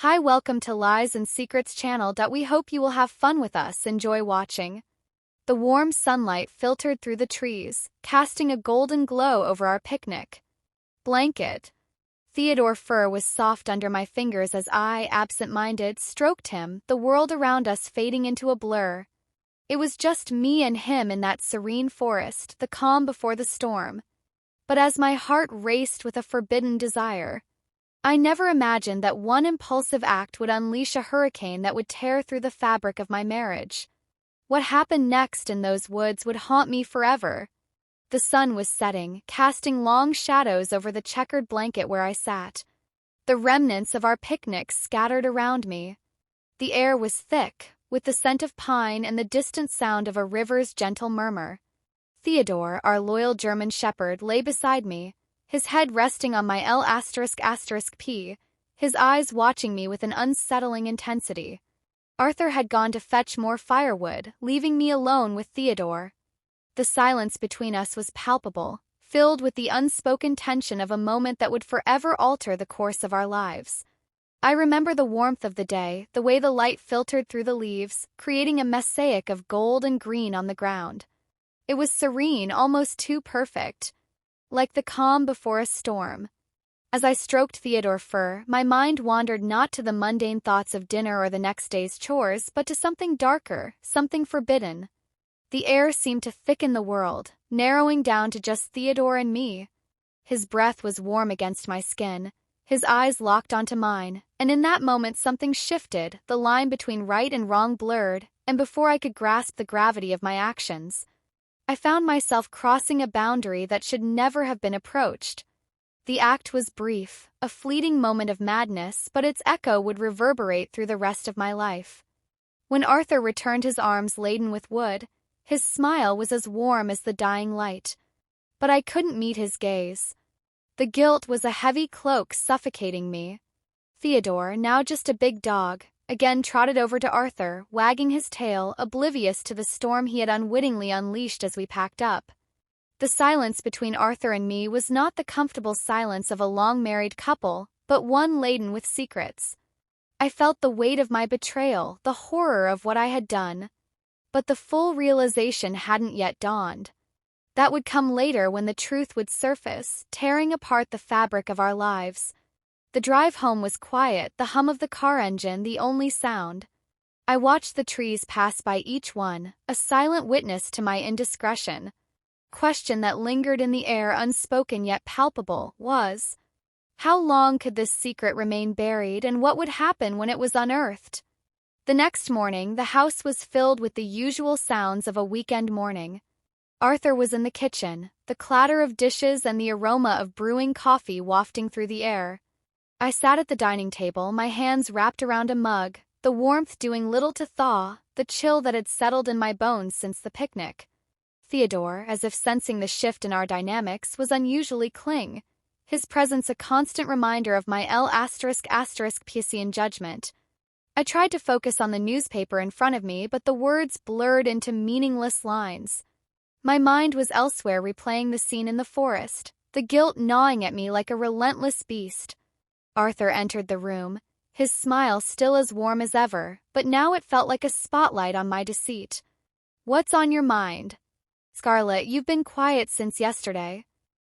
Hi, welcome to Lies and Secrets channel. We hope you will have fun with us. Enjoy watching. The warm sunlight filtered through the trees, casting a golden glow over our picnic blanket. Theodore fur was soft under my fingers as I, absent-minded, stroked him, the world around us fading into a blur. It was just me and him in that serene forest, the calm before the storm. But as my heart raced with a forbidden desire, I never imagined that one impulsive act would unleash a hurricane that would tear through the fabric of my marriage. What happened next in those woods would haunt me forever. The sun was setting, casting long shadows over the checkered blanket where I sat. The remnants of our picnic scattered around me. The air was thick, with the scent of pine and the distant sound of a river's gentle murmur. Theodore, our loyal German shepherd, lay beside me, his head resting on my L***P, his eyes watching me with an unsettling intensity. Arthur had gone to fetch more firewood, leaving me alone with Theodore. The silence between us was palpable, filled with the unspoken tension of a moment that would forever alter the course of our lives. I remember the warmth of the day, the way the light filtered through the leaves, creating a mosaic of gold and green on the ground. It was serene, almost too perfect, like the calm before a storm. As I stroked Theodore fur, my mind wandered not to the mundane thoughts of dinner or the next day's chores, but to something darker, something forbidden. The air seemed to thicken the world, narrowing down to just Theodore and me. His breath was warm against my skin, his eyes locked onto mine, and in that moment something shifted, the line between right and wrong blurred, and before I could grasp the gravity of my actions, I found myself crossing a boundary that should never have been approached. The act was brief, a fleeting moment of madness, but its echo would reverberate through the rest of my life. When Arthur returned his arms laden with wood, his smile was as warm as the dying light. But I couldn't meet his gaze. The guilt was a heavy cloak suffocating me. Theodore, now just a big dog, again trotted over to Arthur, wagging his tail, oblivious to the storm he had unwittingly unleashed as we packed up. The silence between Arthur and me was not the comfortable silence of a long-married couple, but one laden with secrets. I felt the weight of my betrayal, the horror of what I had done. But the full realization hadn't yet dawned. That would come later when the truth would surface, tearing apart the fabric of our lives. The drive home was quiet, the hum of the car engine the only sound. I watched the trees pass by each one, a silent witness to my indiscretion. Question that lingered in the air, unspoken yet palpable, was: how long could this secret remain buried, and what would happen when it was unearthed? The next morning, the house was filled with the usual sounds of a weekend morning. Arthur was in the kitchen, the clatter of dishes and the aroma of brewing coffee wafting through the air. I sat at the dining table, my hands wrapped around a mug, the warmth doing little to thaw the chill that had settled in my bones since the picnic. Theodore, as if sensing the shift in our dynamics, was unusually cling, his presence a constant reminder of my L***Piscean judgment. I tried to focus on the newspaper in front of me, but the words blurred into meaningless lines. My mind was elsewhere, replaying the scene in the forest, the guilt gnawing at me like a relentless beast. Arthur entered the room, his smile still as warm as ever, but now it felt like a spotlight on my deceit. "What's on your mind?" "Scarlett, you've been quiet since yesterday,"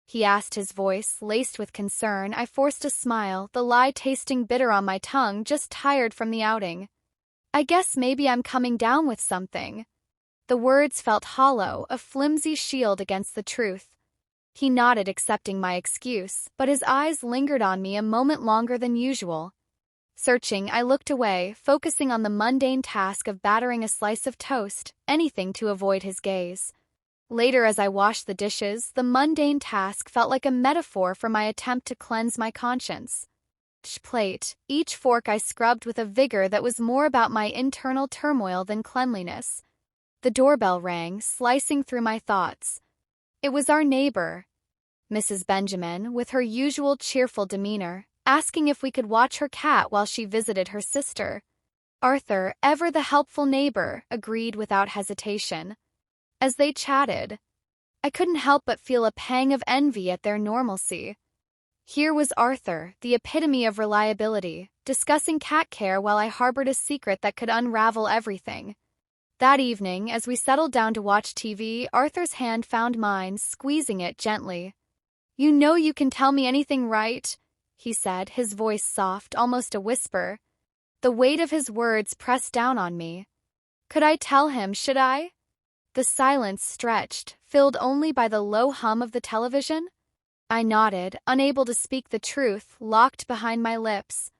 he asked, his voice laced with concern. I forced a smile, the lie tasting bitter on my tongue, just tired from the outing. "I guess maybe I'm coming down with something." The words felt hollow, a flimsy shield against the truth. He nodded, accepting my excuse, but his eyes lingered on me a moment longer than usual. Searching, I looked away, focusing on the mundane task of battering a slice of toast, anything to avoid his gaze. Later, as I washed the dishes, the mundane task felt like a metaphor for my attempt to cleanse my conscience. Each plate, each fork I scrubbed with a vigor that was more about my internal turmoil than cleanliness. The doorbell rang, slicing through my thoughts. It was our neighbor, Mrs. Benjamin, with her usual cheerful demeanor, asking if we could watch her cat while she visited her sister. Arthur, ever the helpful neighbor, agreed without hesitation. As they chatted, I couldn't help but feel a pang of envy at their normalcy. Here was Arthur, the epitome of reliability, discussing cat care while I harbored a secret that could unravel everything. That evening, as we settled down to watch TV, Arthur's hand found mine, squeezing it gently. "You know you can tell me anything, right?" he said, his voice soft, almost a whisper. The weight of his words pressed down on me. Could I tell him, should I? The silence stretched, filled only by the low hum of the television. I nodded, unable to speak the truth, locked behind my lips.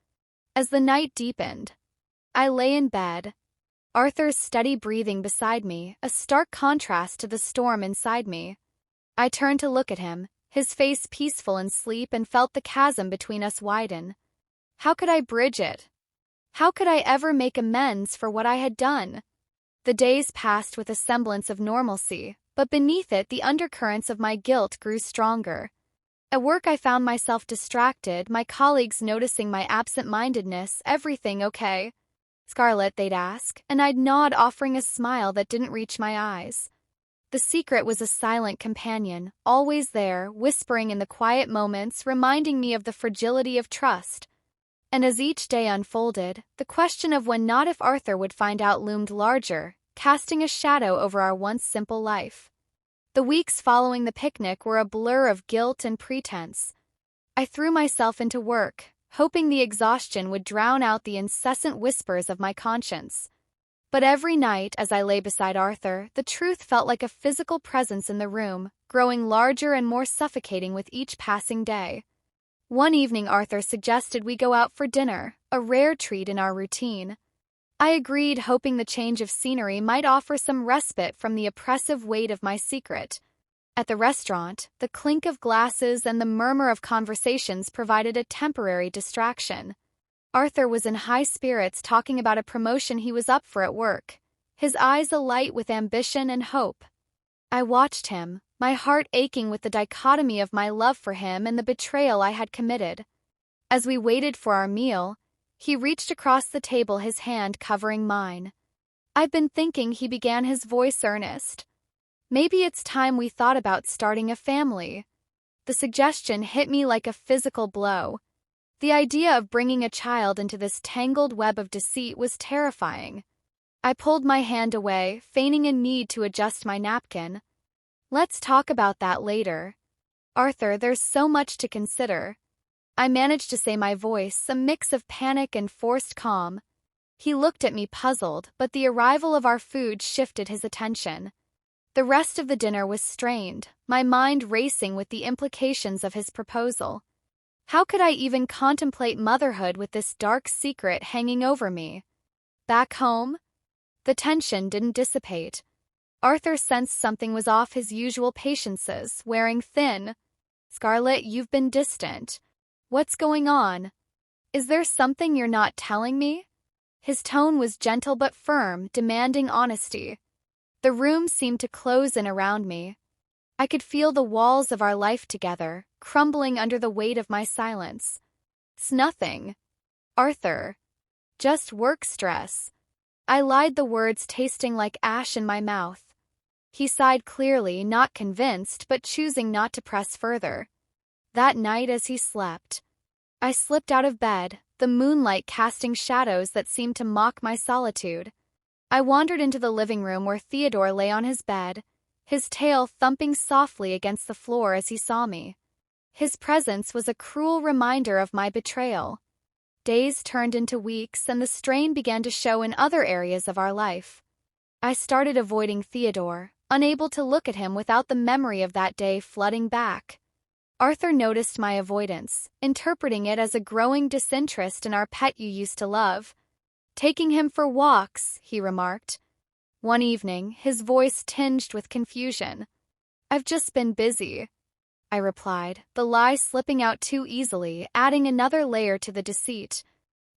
As the night deepened, I lay in bed, Arthur's steady breathing beside me, a stark contrast to the storm inside me. I turned to look at him, his face peaceful in sleep, and felt the chasm between us widen. How could I bridge it? How could I ever make amends for what I had done? The days passed with a semblance of normalcy, but beneath it the undercurrents of my guilt grew stronger. At work I found myself distracted, my colleagues noticing my absent-mindedness. "Everything okay, Scarlett?" they'd ask, and I'd nod, offering a smile that didn't reach my eyes. The secret was a silent companion, always there, whispering in the quiet moments, reminding me of the fragility of trust. And as each day unfolded, the question of when, not if, Arthur would find out loomed larger, casting a shadow over our once simple life. The weeks following the picnic were a blur of guilt and pretense. I threw myself into work, hoping the exhaustion would drown out the incessant whispers of my conscience. But every night, as I lay beside Arthur, the truth felt like a physical presence in the room, growing larger and more suffocating with each passing day. One evening Arthur suggested we go out for dinner, a rare treat in our routine. I agreed, hoping the change of scenery might offer some respite from the oppressive weight of my secret. At the restaurant, the clink of glasses and the murmur of conversations provided a temporary distraction. Arthur was in high spirits, talking about a promotion he was up for at work, his eyes alight with ambition and hope. I watched him, my heart aching with the dichotomy of my love for him and the betrayal I had committed. As we waited for our meal, he reached across the table, his hand covering mine. "I've been thinking," he began, his voice earnest. "Maybe it's time we thought about starting a family." The suggestion hit me like a physical blow. The idea of bringing a child into this tangled web of deceit was terrifying. I pulled my hand away, feigning a need to adjust my napkin. "Let's talk about that later, Arthur, there's so much to consider." I managed to say, my voice a mix of panic and forced calm. He looked at me puzzled, but the arrival of our food shifted his attention. The rest of the dinner was strained, my mind racing with the implications of his proposal. How could I even contemplate motherhood with this dark secret hanging over me? Back home, the tension didn't dissipate. Arthur sensed something was off, his usual patiences wearing thin. "Scarlett, you've been distant. What's going on? Is there something you're not telling me?" His tone was gentle but firm, demanding honesty. The room seemed to close in around me. I could feel the walls of our life together, crumbling under the weight of my silence. "It's nothing, Arthur. Just work stress." I lied, the words tasting like ash in my mouth. He sighed clearly, not convinced, but choosing not to press further. That night, as he slept, I slipped out of bed, the moonlight casting shadows that seemed to mock my solitude. I wandered into the living room where Theodore lay on his bed, his tail thumping softly against the floor as he saw me. His presence was a cruel reminder of my betrayal. Days turned into weeks, and the strain began to show in other areas of our life. I started avoiding Theodore, unable to look at him without the memory of that day flooding back. Arthur noticed my avoidance, interpreting it as a growing disinterest in our pet you used to love. "Taking him for walks," he remarked. One evening, his voice tinged with confusion. "I've just been busy," I replied, the lie slipping out too easily, adding another layer to the deceit.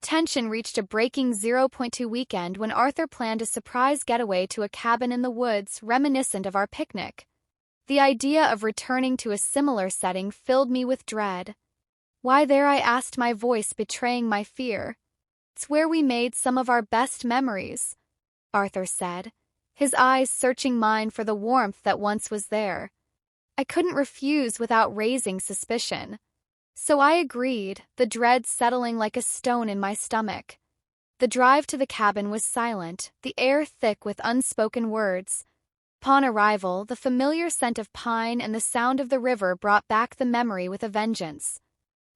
Tension reached a breaking 0.2 weekend when Arthur planned a surprise getaway to a cabin in the woods reminiscent of our picnic. The idea of returning to a similar setting filled me with dread. "Why there?" I asked, my voice betraying my fear. "It's where we made some of our best memories," Arthur said, his eyes searching mine for the warmth that once was there. I couldn't refuse without raising suspicion. So I agreed, the dread settling like a stone in my stomach. The drive to the cabin was silent, the air thick with unspoken words. Upon arrival, the familiar scent of pine and the sound of the river brought back the memory with a vengeance.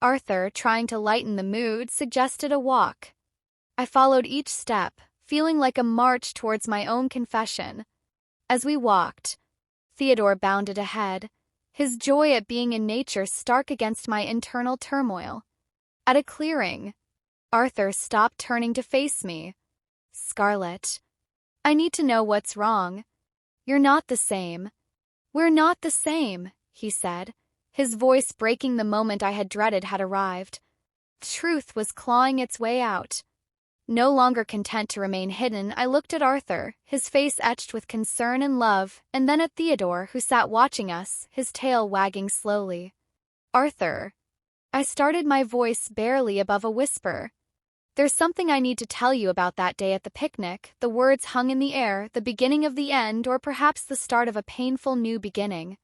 Arthur, trying to lighten the mood, suggested a walk. I followed each step, feeling like a march towards my own confession. As we walked, Theodore bounded ahead, his joy at being in nature stark against my internal turmoil. At a clearing, Arthur stopped, turning to face me. "Scarlett, I need to know what's wrong. You're not the same." "We're not the same," he said, his voice breaking the moment I had dreaded had arrived. Truth was clawing its way out. No longer content to remain hidden, I looked at Arthur, his face etched with concern and love, and then at Theodore, who sat watching us, his tail wagging slowly. "Arthur," I started, my voice barely above a whisper. "There's something I need to tell you about that day at the picnic." The words hung in the air, the beginning of the end, or perhaps the start of a painful new beginning.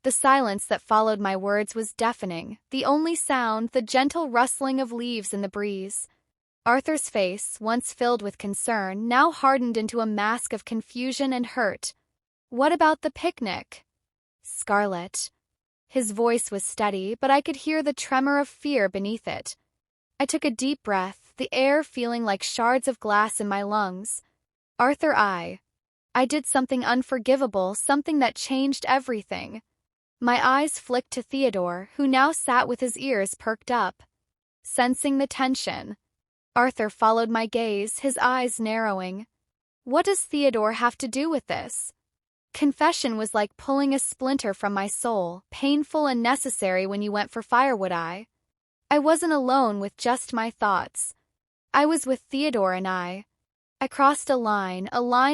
The silence that followed my words was deafening, the only sound, the gentle rustling of leaves in the breeze. Arthur's face, once filled with concern, now hardened into a mask of confusion and hurt. "What about the picnic?" "Scarlett." His voice was steady, but I could hear the tremor of fear beneath it. I took a deep breath, the air feeling like shards of glass in my lungs. "Arthur, I did something unforgivable, something that changed everything." My eyes flicked to Theodore, who now sat with his ears perked up. Sensing the tension, Arthur followed my gaze, his eyes narrowing. "What does Theodore have to do with this?" Confession was like pulling a splinter from my soul, painful and necessary when you went for firewood. I wasn't alone with just my thoughts. I was with Theodore, and I crossed a line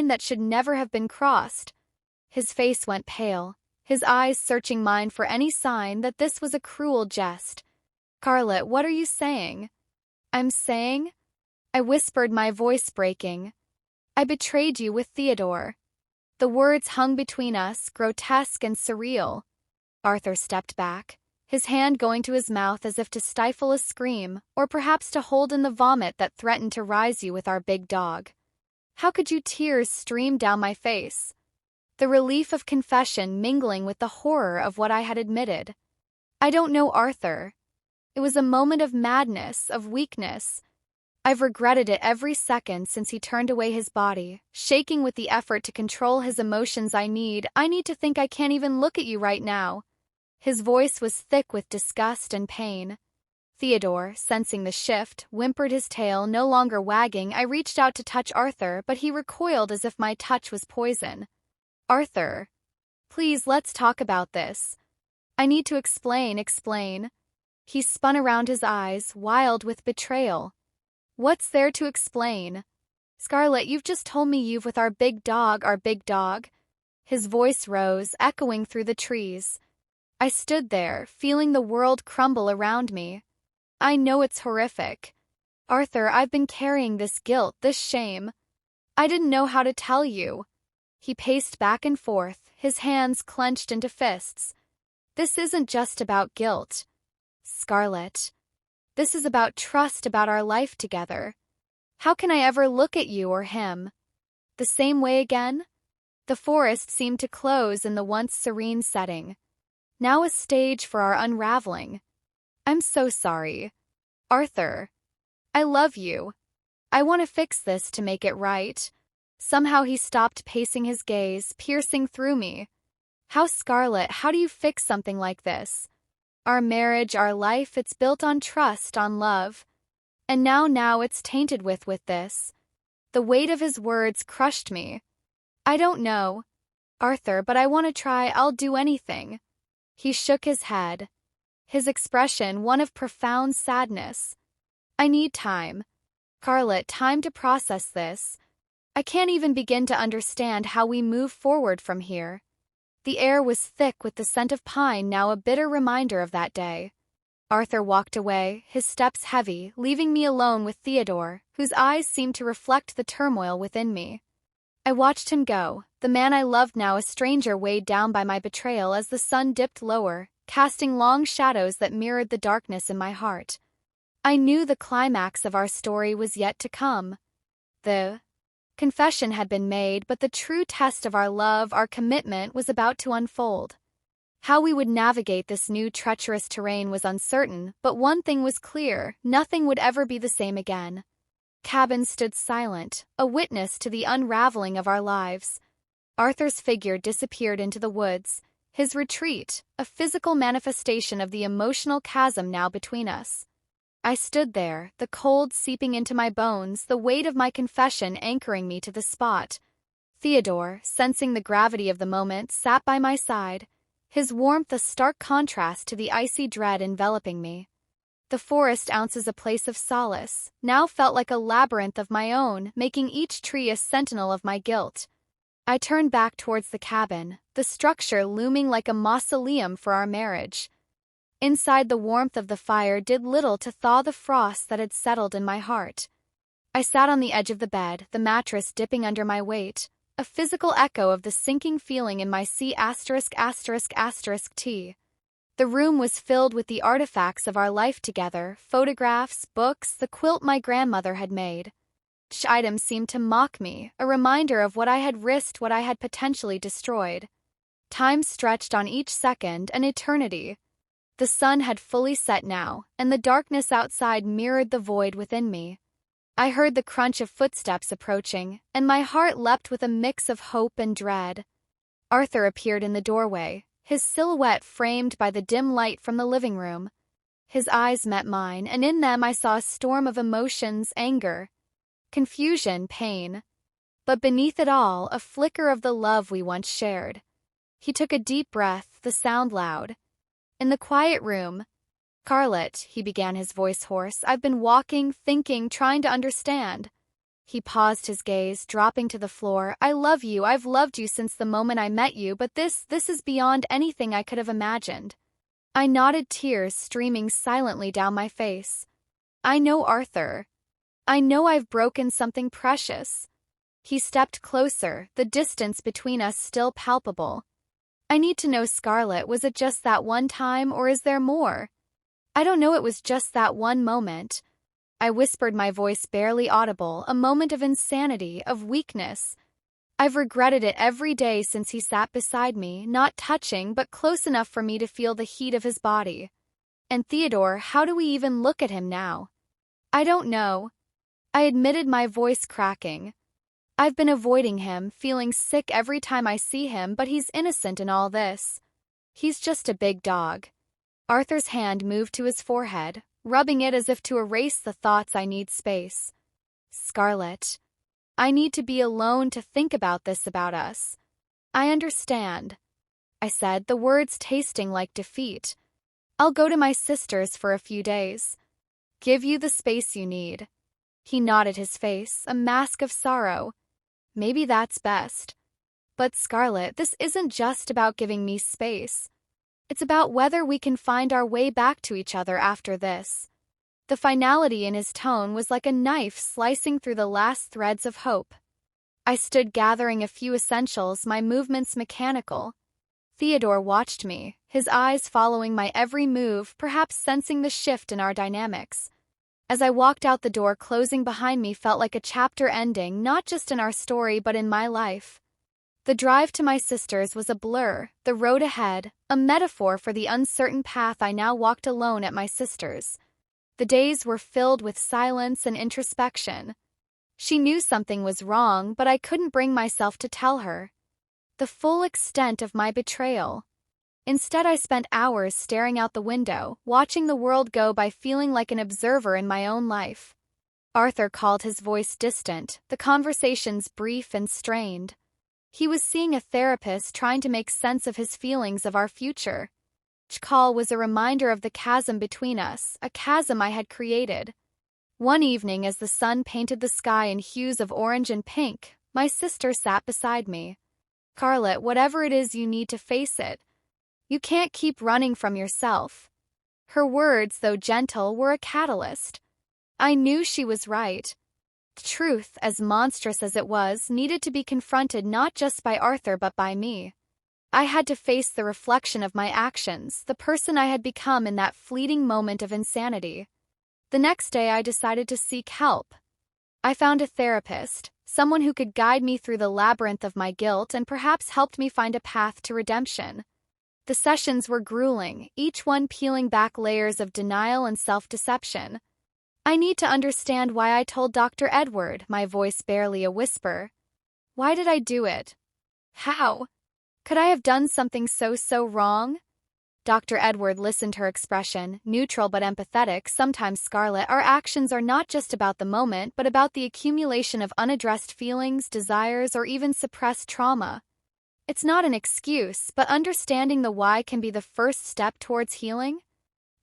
that should never have been crossed. His face went pale, his eyes searching mine for any sign that this was a cruel jest. "Scarlett, what are you saying?" "I'm saying," I whispered, my voice breaking, "I betrayed you with Theodore." The words hung between us, grotesque and surreal. Arthur stepped back, his hand going to his mouth as if to stifle a scream, or perhaps to hold in the vomit that threatened to rise you with our big dog. How could you? Tears streamed down my face, the relief of confession mingling with the horror of what I had admitted. "I don't know, Arthur. It was a moment of madness, of weakness. I've regretted it every second since he turned away his body, shaking with the effort to control his emotions. I need to think. I can't even look at you right now." His voice was thick with disgust and pain. Theodore, sensing the shift, whimpered, his tail no longer wagging. I reached out to touch Arthur, but he recoiled as if my touch was poison. "Arthur, please, let's talk about this. I need to explain." He spun around, his eyes wild with betrayal. "What's there to explain?" "Scarlett, you've just told me you've with our big dog. His voice rose, echoing through the trees. I stood there, feeling the world crumble around me. "I know it's horrific. Arthur, I've been carrying this guilt, this shame. I didn't know how to tell you." He paced back and forth, his hands clenched into fists. "This isn't just about guilt, Scarlett. This is about trust, about our life together. How can I ever look at you or him the same way again?" The forest seemed to close in the once serene setting, now a stage for our unraveling. "I'm so sorry, Arthur. I love you. I want to fix this to make it right." Somehow he stopped, pacing, his gaze piercing through me. "How, Scarlett, how do you fix something like this? Our marriage, our life, it's built on trust, on love. And now it's tainted with this." The weight of his words crushed me. "I don't know, Arthur, but I want to try. I'll do anything." He shook his head, his expression one of profound sadness. "I need time, Scarlett, time to process this. I can't even begin to understand how we move forward from here." The air was thick with the scent of pine, now a bitter reminder of that day. Arthur walked away, his steps heavy, leaving me alone with Theodore, whose eyes seemed to reflect the turmoil within me. I watched him go, the man I loved now a stranger, weighed down by my betrayal. As the sun dipped lower, casting long shadows that mirrored the darkness in my heart. I knew the climax of our story was yet to come. The confession had been made, but the true test of our love, our commitment, was about to unfold. How we would navigate this new treacherous terrain was uncertain, but one thing was clear: nothing would ever be the same again. Cabin stood silent, a witness to the unraveling of our lives. Arthur's figure disappeared into the woods, his retreat, a physical manifestation of the emotional chasm now between us. I stood there, the cold seeping into my bones, the weight of my confession anchoring me to the spot. Theodore, sensing the gravity of the moment, sat by my side, his warmth a stark contrast to the icy dread enveloping me. The forest, ounces a place of solace, now felt like a labyrinth of my own, making each tree a sentinel of my guilt. I turned back towards the cabin, the structure looming like a mausoleum for our marriage. Inside, the warmth of the fire did little to thaw the frost that had settled in my heart. I sat on the edge of the bed, the mattress dipping under my weight, a physical echo of the sinking feeling in my C********T. The room was filled with the artifacts of our life together: photographs, books, the quilt my grandmother had made. Each item seemed to mock me, a reminder of what I had risked, what I had potentially destroyed. Time stretched on each second, an eternity. The sun had fully set now, and the darkness outside mirrored the void within me. I heard the crunch of footsteps approaching, and my heart leapt with a mix of hope and dread. Arthur appeared in the doorway, his silhouette framed by the dim light from the living room. His eyes met mine, and in them I saw a storm of emotions: anger, confusion, pain. But beneath it all, a flicker of the love we once shared. He took a deep breath, the sound loud. In the quiet room, "Scarlett," he began, his voice hoarse, "I've been walking, thinking, trying to understand." He paused, his gaze dropping to the floor. "I love you. I've loved you since the moment I met you, but this is beyond anything I could have imagined." I nodded, tears streaming silently down my face. "I know, Arthur. I know I've broken something precious." He stepped closer, the distance between us still palpable. "I need to know, Scarlett, was it just that one time, or is there more?" "I don't know, it was just that one moment," I whispered, my voice barely audible, "a moment of insanity, of weakness. I've regretted it every day since he sat beside me, not touching, but close enough for me to feel the heat of his body. And Theodore, how do we even look at him now?" "I don't know," I admitted, my voice cracking. "I've been avoiding him, feeling sick every time I see him, but he's innocent in all this. He's just a big dog." Arthur's hand moved to his forehead, rubbing it as if to erase the thoughts. "I need space. Scarlett. I need to be alone to think about this, about us." "I understand," I said, the words tasting like defeat. "I'll go to my sister's for a few days. Give you the space you need." He nodded, his face a mask of sorrow. "Maybe that's best. But Scarlett, this isn't just about giving me space. It's about whether we can find our way back to each other after this." The finality in his tone was like a knife slicing through the last threads of hope. I stood gathering a few essentials, my movements mechanical. Theodore watched me, his eyes following my every move, perhaps sensing the shift in our dynamics. As I walked out the door, closing behind me, felt like a chapter ending, not just in our story but in my life. The drive to my sister's was a blur, the road ahead, a metaphor for the uncertain path I now walked alone at my sister's. The days were filled with silence and introspection. She knew something was wrong, but I couldn't bring myself to tell her the full extent of my betrayal. Instead, I spent hours staring out the window, watching the world go by, feeling like an observer in my own life. Arthur called, his voice distant, the conversations brief and strained. He was seeing a therapist, trying to make sense of his feelings of our future. Each call was a reminder of the chasm between us, a chasm I had created. One evening, as the sun painted the sky in hues of orange and pink, my sister sat beside me. "Scarlett, whatever it is, you need to face it. You can't keep running from yourself." Her words, though gentle, were a catalyst. I knew she was right. The truth, as monstrous as it was, needed to be confronted, not just by Arthur but by me. I had to face the reflection of my actions, the person I had become in that fleeting moment of insanity. The next day, I decided to seek help. I found a therapist, someone who could guide me through the labyrinth of my guilt and perhaps helped me find a path to redemption. The sessions were grueling, each one peeling back layers of denial and self-deception. I need to understand why I told Dr. Edward, my voice barely a whisper. Why did I do it? How? Could I have done something so wrong? Dr. Edward listened her expression, neutral but empathetic. Sometimes, Scarlett, our actions are not just about the moment, but about the accumulation of unaddressed feelings, desires, or even suppressed trauma. It's not an excuse, but understanding the why can be the first step towards healing.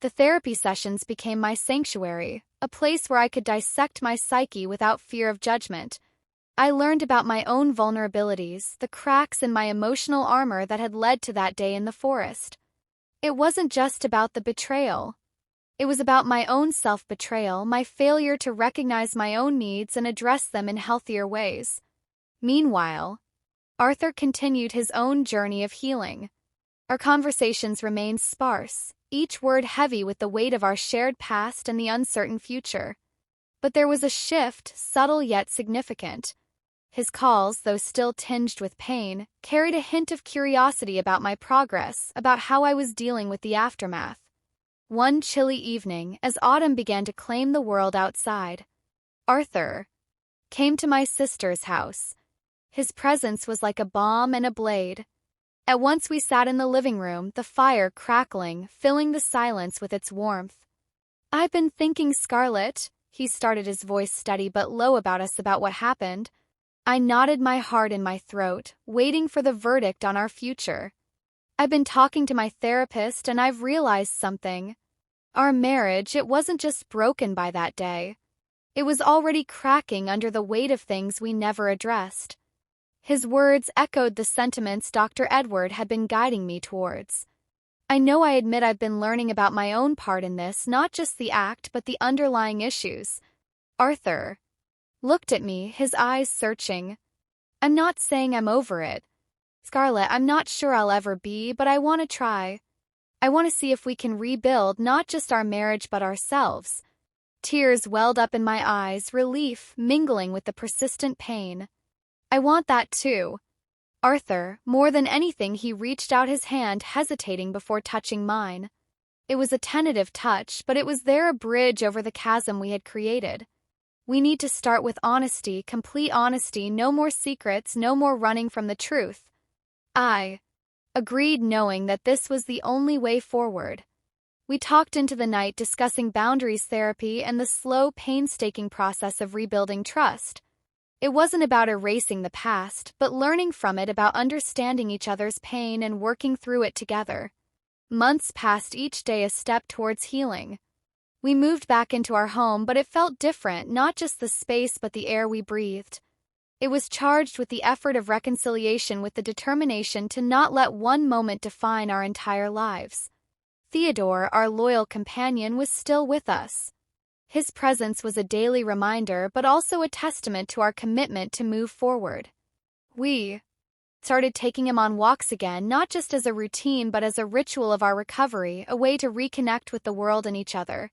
The therapy sessions became my sanctuary, a place where I could dissect my psyche without fear of judgment. I learned about my own vulnerabilities, the cracks in my emotional armor that had led to that day in the forest. It wasn't just about the betrayal. It was about my own self-betrayal, my failure to recognize my own needs and address them in healthier ways. Meanwhile, Arthur continued his own journey of healing. Our conversations remained sparse, each word heavy with the weight of our shared past and the uncertain future. But there was a shift, subtle yet significant. His calls, though still tinged with pain, carried a hint of curiosity about my progress, about how I was dealing with the aftermath. One chilly evening, as autumn began to claim the world outside, Arthur came to my sister's house. His presence was like a balm and a blade. At once we sat in the living room, the fire crackling, filling the silence with its warmth. "I've been thinking, Scarlett," he started, his voice steady but low, about what happened. I nodded, my heart in my throat, waiting for the verdict on our future. "I've been talking to my therapist and I've realized something. Our marriage, it wasn't just broken by that day. It was already cracking under the weight of things we never addressed." His words echoed the sentiments Dr. Edward had been guiding me towards. I admit I've been learning about my own part in this, not just the act but the underlying issues. Arthur looked at me, his eyes searching. "I'm not saying I'm over it, Scarlett. I'm not sure I'll ever be, but I want to try. I want to see if we can rebuild not just our marriage but ourselves." Tears welled up in my eyes, relief mingling with the persistent pain. "I want that too." Arthur, more than anything, he reached out his hand, hesitating before touching mine. It was a tentative touch, but it was there, a bridge over the chasm we had created. "We need to start with honesty, complete honesty, no more secrets, no more running from the truth." I agreed, knowing that this was the only way forward. We talked into the night, discussing boundaries, therapy, and the slow, painstaking process of rebuilding trust. It wasn't about erasing the past, but learning from it, about understanding each other's pain and working through it together. Months passed, each day a step towards healing. We moved back into our home, but it felt different, not just the space but the air we breathed. It was charged with the effort of reconciliation, with the determination to not let one moment define our entire lives. Theodore, our loyal companion, was still with us. His presence was a daily reminder, but also a testament to our commitment to move forward. We started taking him on walks again, not just as a routine but as a ritual of our recovery, a way to reconnect with the world and each other.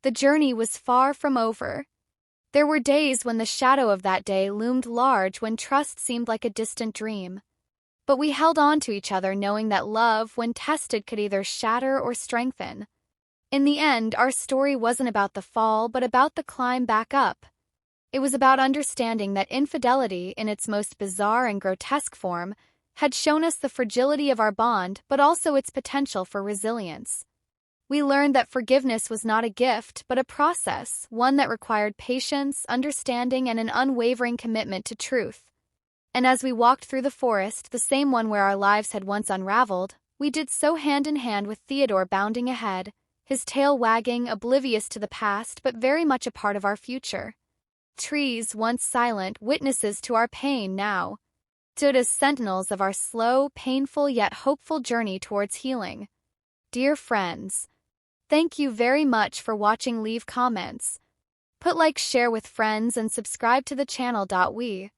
The journey was far from over. There were days when the shadow of that day loomed large, when trust seemed like a distant dream. But we held on to each other, knowing that love, when tested, could either shatter or strengthen. In the end, our story wasn't about the fall, but about the climb back up. It was about understanding that infidelity, in its most bizarre and grotesque form, had shown us the fragility of our bond, but also its potential for resilience. We learned that forgiveness was not a gift, but a process, one that required patience, understanding, and an unwavering commitment to truth. And as we walked through the forest, the same one where our lives had once unraveled, we did so hand in hand, with Theodore bounding ahead, his tail wagging, oblivious to the past but very much a part of our future. Trees, once silent, witnesses to our pain, now stood as sentinels of our slow, painful yet hopeful journey towards healing. Dear friends, thank you very much for watching. Leave comments, put like, share with friends, and subscribe to the channel. We